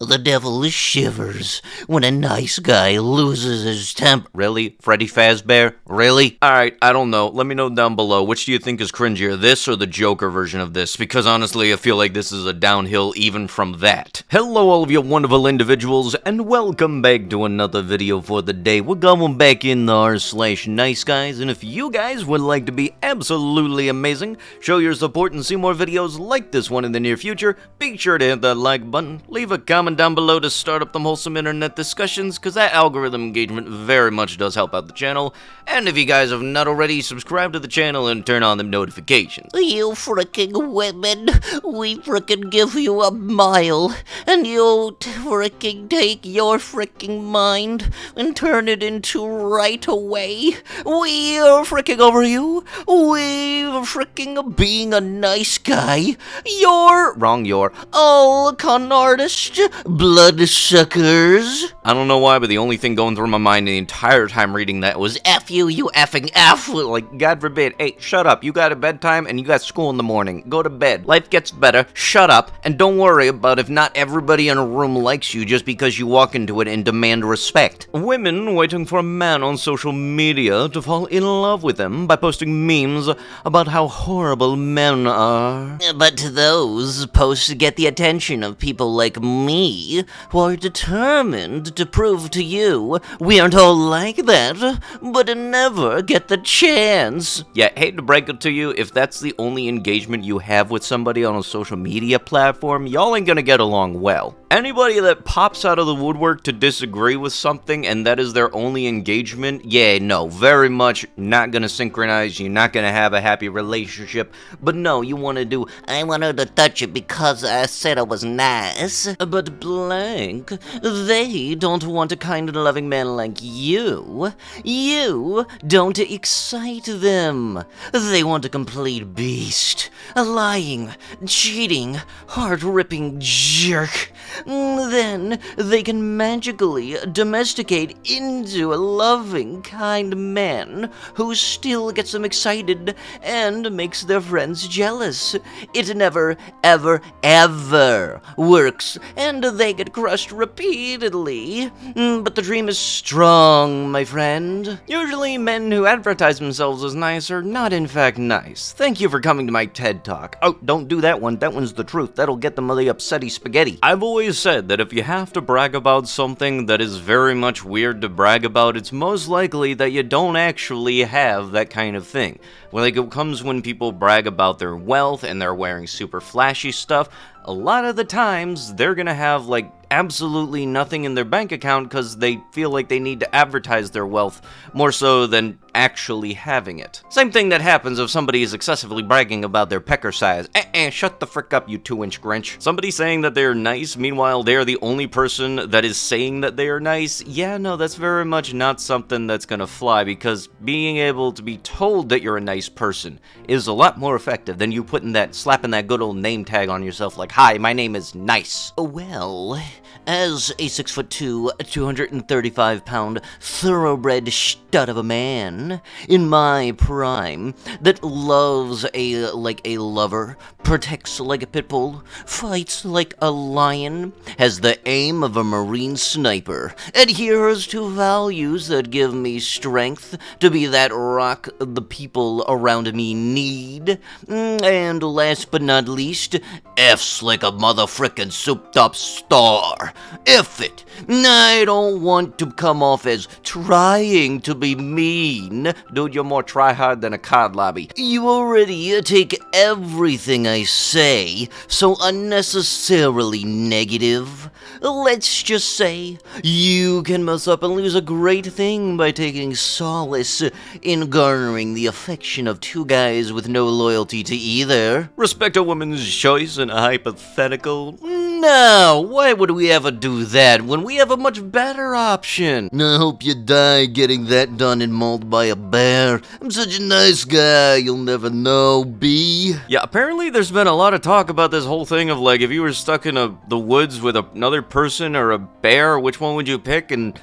The devil shivers when a nice guy loses his temper. Really? Freddy Fazbear? Really? Alright, I don't know. Let me know down below. Which do you think is cringier, this or the Joker version of this? Because honestly, I feel like this is a downhill even from that. Hello all of you wonderful individuals, and welcome back to another video for the day. We're going back in the r/niceguys, and if you guys would like to be absolutely amazing, show your support and see more videos like this one in the near future, be sure to hit that like button, leave a comment down below to start up them wholesome internet discussions, because that algorithm engagement very much does help out the channel. And if you guys have not already, subscribe to the channel and turn on them notifications. You fricking women, we fricking give you a mile, and you fricking take your fricking mind and turn it into right away. We are fricking over you. We are fricking being a nice guy. You're wrong. You're all con artists, bloodsuckers. I don't know why, but the only thing going through my mind the entire time reading that was F you effing F. Like, God forbid. Hey, shut up. You got a bedtime and you got school in the morning. Go to bed. Life gets better. Shut up. And don't worry about if not everybody in a room likes you just because you walk into it and demand respect. Women waiting for a man on social media to fall in love with them by posting memes about how horrible men are. But those posts get the attention of people like me, who are determined to prove to you we aren't all like that, but never get the chance. Yeah, hate to break it to you, if that's the only engagement you have with somebody on a social media platform, y'all ain't gonna get along well. Anybody that pops out of the woodwork to disagree with something and that is their only engagement, yeah, no, very much not gonna synchronize, you're not gonna have a happy relationship, but no, you wanna do, I wanted to touch it because I said it was nice, but blank, they don't want a kind and loving man like you. You don't excite them. They want a complete beast, a lying, cheating, heart-ripping jerk. Then they can magically domesticate into a loving, kind man who still gets them excited and makes their friends jealous. It never, ever, ever works, and they get crushed repeatedly. But the dream is strong, my friend. Usually men who advertise themselves as nice are not in fact nice. Thank you for coming to my TED Talk. Oh, don't do that one. That one's the truth. That'll get them the upsetty spaghetti. I've always said that if you have to brag about something that is very much weird to brag about, it's most likely that you don't actually have that kind of thing. Well, like, it comes when people brag about their wealth and they're wearing super flashy stuff. A lot of the times, they're gonna have, like, absolutely nothing in their bank account because they feel like they need to advertise their wealth more so than actually having it. Same thing that happens if somebody is excessively bragging about their pecker size. Shut the frick up, you 2-inch Grinch. Somebody saying that they're nice, meanwhile they're the only person that is saying that they are nice, yeah, no, that's very much not something that's gonna fly, because being able to be told that you're a nice person is a lot more effective than you slapping that good old name tag on yourself like, hi, my name is Nice. Well, as a 6'2", 235-pound thoroughbred stud of a man in my prime that loves like a lover, protects like a pit bull, fights like a lion, has the aim of a marine sniper, adheres to values that give me strength to be that rock the people around me need, and last but not least, F's like a motherfrickin' souped-up star. F it. I don't want to come off as trying to be mean. Dude, you're more try-hard than a card lobby. You already take everything I say so unnecessarily negative. Let's just say you can mess up and lose a great thing by taking solace in garnering the affection of two guys with no loyalty to either. Respect a woman's choice in a hypothetical? No, why would we ever do that when we have a much better option? I hope you die getting that done and mauled by a bear. I'm such a nice guy, you'll never know, B. Yeah, apparently there's been a lot of talk about this whole thing of, like, if you were stuck in the woods with another person or a bear, which one would you pick? And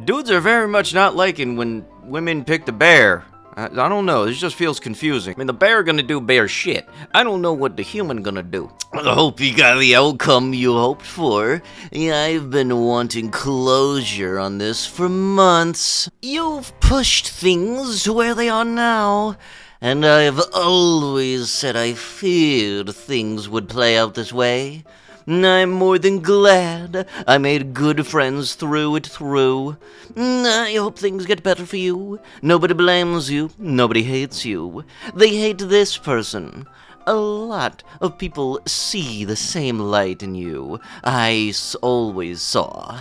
dudes are very much not liking when women pick the bear. I don't know, this just feels confusing. I mean, the bear gonna do bear shit. I don't know what the human gonna do. I hope you got the outcome you hoped for. Yeah, I've been wanting closure on this for months. You've pushed things to where they are now, and I've always said I feared things would play out this way. I'm more than glad I made good friends through it through. I hope things get better for you. Nobody blames you. Nobody hates you. They hate this person. A lot of people see the same light in you I always saw.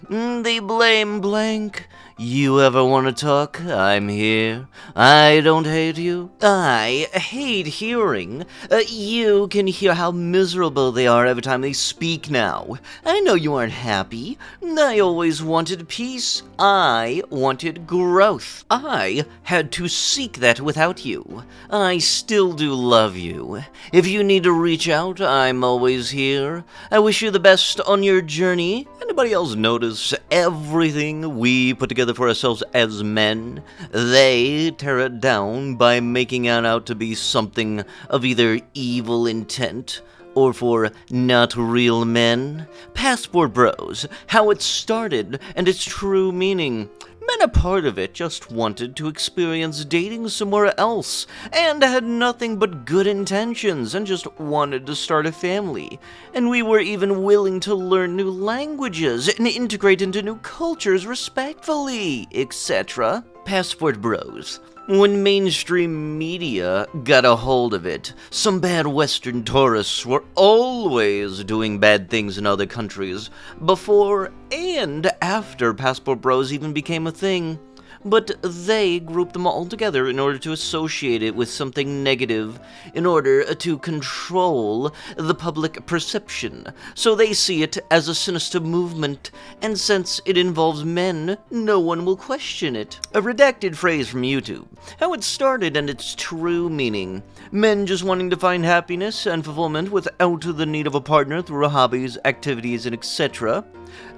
They blame blank. You ever want to talk? I'm here. I don't hate you. I hate hearing. You can hear how miserable they are every time they speak now. I know you aren't happy. I always wanted peace. I wanted growth. I had to seek that without you. I still do love you. If you need to reach out, I'm always here. I wish you the best on your journey. Anybody else notice everything we put together for ourselves as men? They tear it down by making it out to be something of either evil intent or for not real men. Passport Bros, how it started and its true meaning. Men a part of it just wanted to experience dating somewhere else and had nothing but good intentions and just wanted to start a family. And we were even willing to learn new languages and integrate into new cultures respectfully, etc. Passport Bros. When mainstream media got a hold of it, some bad Western tourists were always doing bad things in other countries, before and after Passport Bros even became a thing. But they grouped them all together in order to associate it with something negative, in order to control the public perception. So they see it as a sinister movement, and since it involves men, no one will question it. A redacted phrase from YouTube. How it started and its true meaning. Men just wanting to find happiness and fulfillment without the need of a partner through hobbies, activities, and etc.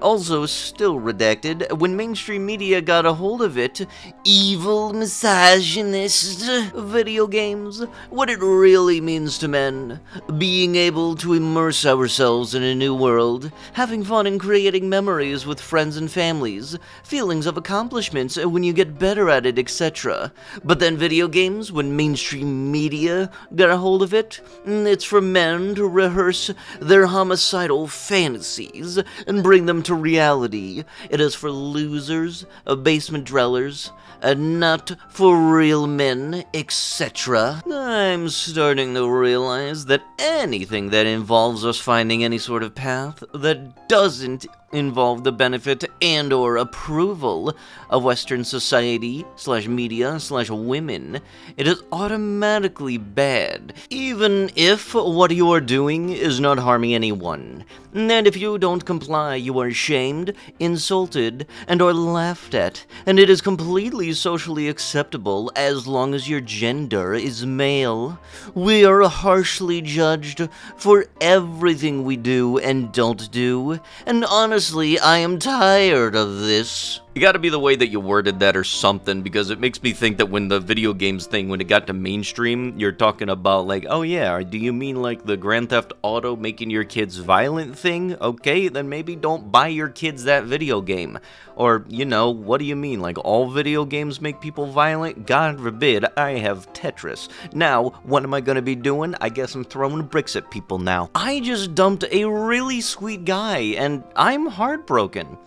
Also still redacted, when mainstream media got a hold of it, evil, misogynist video games, what it really means to men, being able to immerse ourselves in a new world, having fun and creating memories with friends and families, feelings of accomplishments when you get better at it, etc. But then video games, when mainstream media got a hold of it, it's for men to rehearse their homicidal fantasies and bring them to reality. It is for losers, basement dwellers, not for real men, etc. I'm starting to realize that anything that involves us finding any sort of path that doesn't involve the benefit and or approval of Western society / media / women, it is automatically bad, even if what you are doing is not harming anyone. And if you don't comply, you are shamed, insulted, and are laughed at, and it is completely socially acceptable as long as your gender is male. We are harshly judged for everything we do and don't do, and honestly, I am tired of this. You gotta be the way that you worded that or something, because it makes me think that when the video games thing, when it got to mainstream, you're talking about like, oh yeah, do you mean like the Grand Theft Auto making your kids violent thing? Okay, then maybe don't buy your kids that video game. Or, you know, what do you mean? Like all video games make people violent? God forbid, I have Tetris. Now, what am I gonna be doing? I guess I'm throwing bricks at people now. I just dumped a really sweet guy, and I'm heartbroken.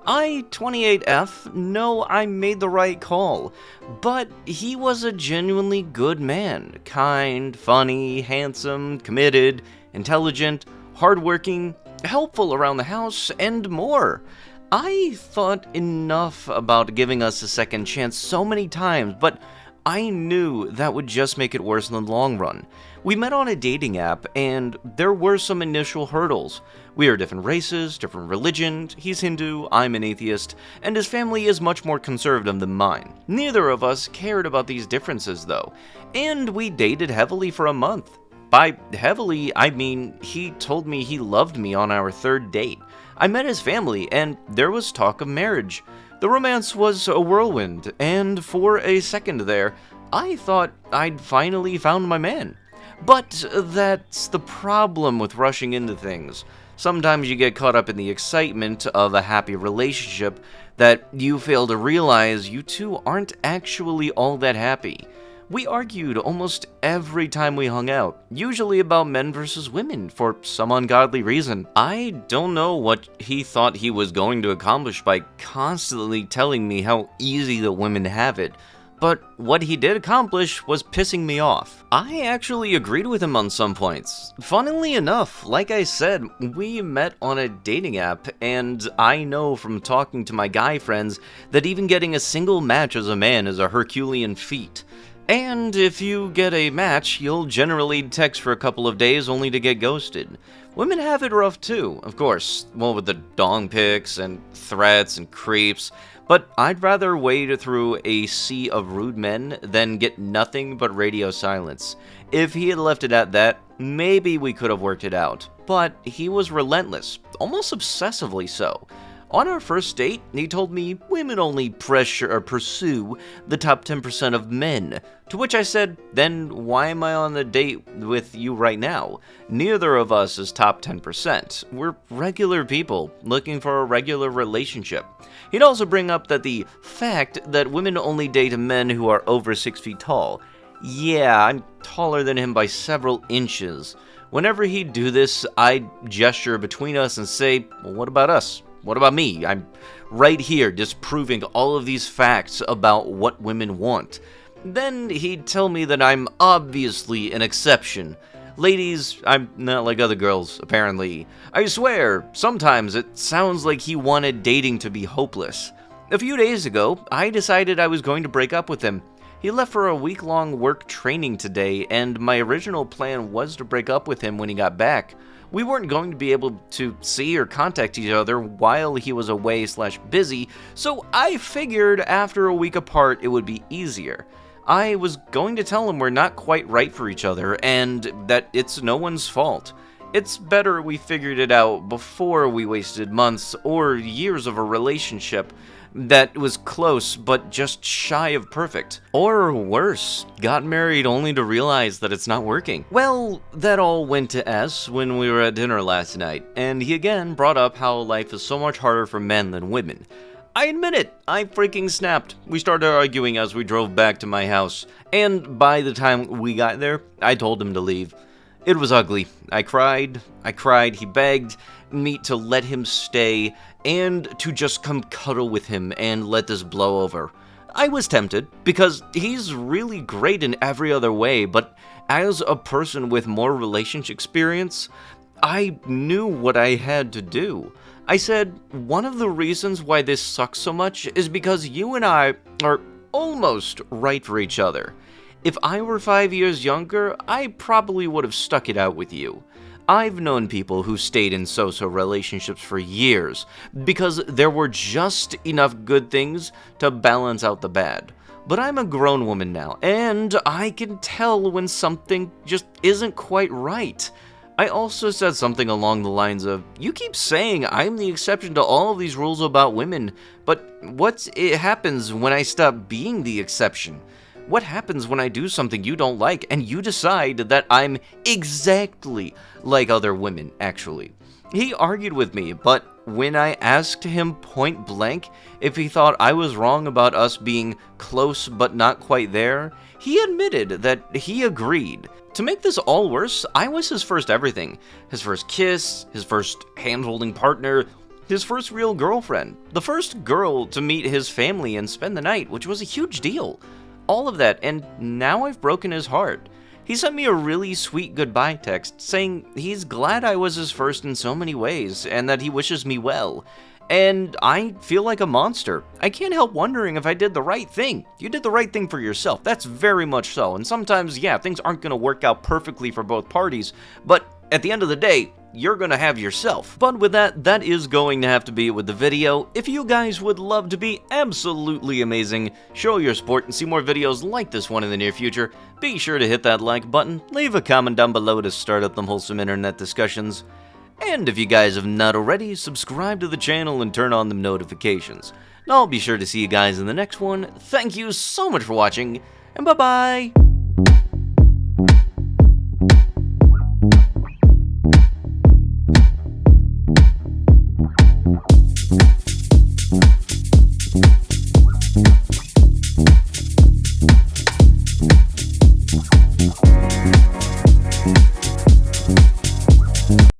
I, 28F, know I made the right call, but he was a genuinely good man. Kind, funny, handsome, committed, intelligent, hardworking, helpful around the house, and more. I thought enough about giving us a second chance so many times, but I knew that would just make it worse in the long run. We met on a dating app, and there were some initial hurdles. We are different races, different religions, he's Hindu, I'm an atheist, and his family is much more conservative than mine. Neither of us cared about these differences though, and we dated heavily for a month. By heavily, I mean he told me he loved me on our third date. I met his family, and there was talk of marriage. The romance was a whirlwind, and for a second there, I thought I'd finally found my man. But that's the problem with rushing into things. Sometimes you get caught up in the excitement of a happy relationship that you fail to realize you two aren't actually all that happy. We argued almost every time we hung out, usually about men versus women for some ungodly reason. I don't know what he thought he was going to accomplish by constantly telling me how easy the women have it, but what he did accomplish was pissing me off. I actually agreed with him on some points. Funnily enough, like I said, we met on a dating app, and I know from talking to my guy friends that even getting a single match as a man is a Herculean feat. And if you get a match, you'll generally text for a couple of days only to get ghosted. Women have it rough too, of course, well with the dong pics and threats and creeps, but I'd rather wade through a sea of rude men than get nothing but radio silence. If he had left it at that, maybe we could have worked it out. But he was relentless, almost obsessively so. On our first date, he told me women only pursue the top 10% of men, to which I said, then why am I on the date with you right now? Neither of us is top 10%. We're regular people looking for a regular relationship. He'd also bring up that the fact that women only date men who are over 6 feet tall. Yeah, I'm taller than him by several inches. Whenever he'd do this, I'd gesture between us and say, well, what about us? What about me? I'm right here disproving all of these facts about what women want. Then he'd tell me that I'm obviously an exception. Ladies, I'm not like other girls, apparently. I swear, sometimes it sounds like he wanted dating to be hopeless. A few days ago, I decided I was going to break up with him. He left for a week-long work training today, and my original plan was to break up with him when he got back. We weren't going to be able to see or contact each other while he was away/busy, so I figured after a week apart it would be easier. I was going to tell him we're not quite right for each other and that it's no one's fault. It's better we figured it out before we wasted months or years of a relationship that was close but just shy of perfect. Or worse, got married only to realize that it's not working. Well, that all went to S when we were at dinner last night, and he again brought up how life is so much harder for men than women. I admit it, I freaking snapped. We started arguing as we drove back to my house, and by the time we got there, I told him to leave. It was ugly. I cried, he begged me to let him stay and to just come cuddle with him and let this blow over. I was tempted, because he's really great in every other way, but as a person with more relationship experience, I knew what I had to do. I said, one of the reasons why this sucks so much is because you and I are almost right for each other. If I were 5 years younger, I probably would have stuck it out with you. I've known people who stayed in so-so relationships for years because there were just enough good things to balance out the bad. But I'm a grown woman now, and I can tell when something just isn't quite right. I also said something along the lines of, you keep saying I'm the exception to all of these rules about women, but what happens when I stop being the exception? What happens when I do something you don't like and you decide that I'm exactly like other women, actually? He argued with me, but when I asked him point blank if he thought I was wrong about us being close but not quite there, he admitted that he agreed. To make this all worse, I was his first everything. His first kiss, his first hand-holding partner, his first real girlfriend, the first girl to meet his family and spend the night, which was a huge deal. All of that, and now I've broken his heart. He sent me a really sweet goodbye text saying he's glad I was his first in so many ways and that he wishes me well. And I feel like a monster. I can't help wondering if I did the right thing. You did the right thing for yourself, that's very much so. And sometimes, yeah, things aren't going to work out perfectly for both parties, but at the end of the day, you're gonna have yourself. But with that, that is going to have to be it with the video. If you guys would love to be absolutely amazing, show your support and see more videos like this one in the near future, be sure to hit that like button, leave a comment down below to start up them wholesome internet discussions. And if you guys have not already, subscribe to the channel and turn on them notifications. And I'll be sure to see you guys in the next one. Thank you so much for watching, and bye-bye!